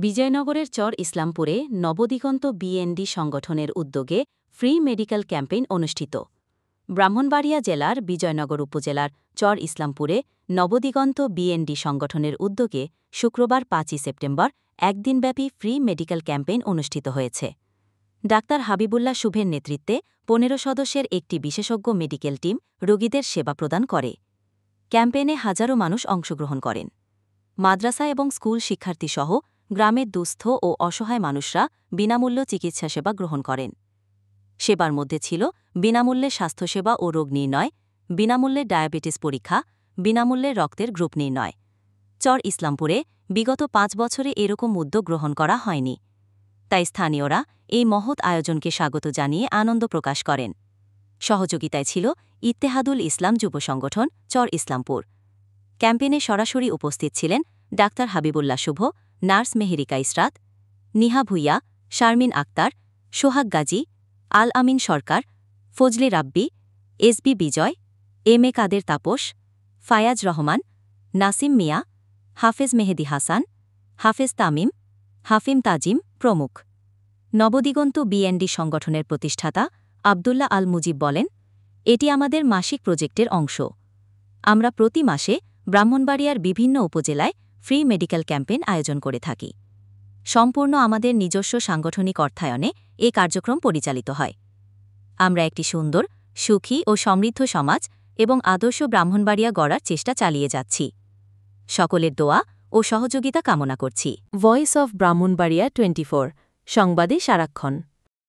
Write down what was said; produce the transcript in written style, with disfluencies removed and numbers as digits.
বিজয়নগরের চর ইসলামপুরে Nabadiganta BND সংগঠনের উদ্যোগে free medical campaign অনুষ্ঠিত। ব্রাহ্মণবাড়িয়া জেলার বিজয়নগর উপজেলার চর ইসলামপুরে নবদিগন্ত বিএনডি সংগঠনের উদ্যোগে শুক্রবার ৫ই সেপ্টেম্বর একদিনব্যাপী ফ্রি মেডিকেল ক্যাম্পেইন অনুষ্ঠিত হয়েছে। ডাক্তার হাবিবুল্লাহ শুভের নেতৃত্বে ১৫ সদস্যের একটি বিশেষজ্ঞ মেডিকেল টিম রোগীদের সেবা প্রদান করে। ক্যাম্পেইনে হাজারো মানুষ অংশগ্রহণ করেন। মাদ্রাসা এবং স্কুল শিক্ষার্থীসহ গ্রামের দুস্থ ও অসহায় মানুষরা বিনামূল্য চিকিৎসা সেবা গ্রহণ করেন। সেবার মধ্যে ছিল বিনামূল্যে স্বাস্থ্যসেবা ও রোগ নির্ণয়, বিনামূল্যে ডায়াবেটিস পরীক্ষা, বিনামূল্যে রক্তের গ্রুপ নির্ণয়। চর ইসলামপুরে বিগত ৫ বছরে এরকম উদ্যোগ গ্রহণ করা হয়নি। তাই স্থানীয়রা এই মহৎ আয়োজনকে স্বাগত জানিয়ে আনন্দ প্রকাশ করেন। সহযোগিতায় ছিল ইত্তেহাদুল ইসলাম যুব সংগঠন চর ইসলামপুর। ক্যাম্পেইনে সরাসরি উপস্থিত ছিলেন doctor Habibullah Shubho, nurse Meherika Israt, Niha Bhuiyan, Sharmin Akter, Sohag Gazi, Al Amin Sarkar, Fazle Rabbi, SB Bijoy, M A কাদের তাপস, ফায়াজ রহমান, নাসিম মিয়া, হাফেজ মেহেদি হাসান, হাফেজ তামিম, হাফিম তাজিম প্রমুখ। নবদিগন্ত বিএনডি সংগঠনের প্রতিষ্ঠাতা আবদুল্লাহ আল মুজিব বলেন, এটি আমাদের মাসিক প্রজেক্টের অংশ। আমরা প্রতি মাসে ব্রাহ্মণবাড়িয়ার বিভিন্ন উপজেলায় ফ্রি মেডিকেল ক্যাম্পেইন আয়োজন করে থাকি। সম্পূর্ণ আমাদের নিজস্ব সাংগঠনিক অর্থায়নে এ কার্যক্রম পরিচালিত হয়। আমরা একটি সুন্দর, সুখী ও সমৃদ্ধ সমাজ এবং আদর্শ ব্রাহ্মণবাড়িয়া গড়ার চেষ্টা চালিয়ে যাচ্ছি। সকলের দোয়া ও সহযোগিতা কামনা করছি। ভয়েস অফ ব্রাহ্মণবাড়িয়া 24 সংবাদে সারাক্ষণ।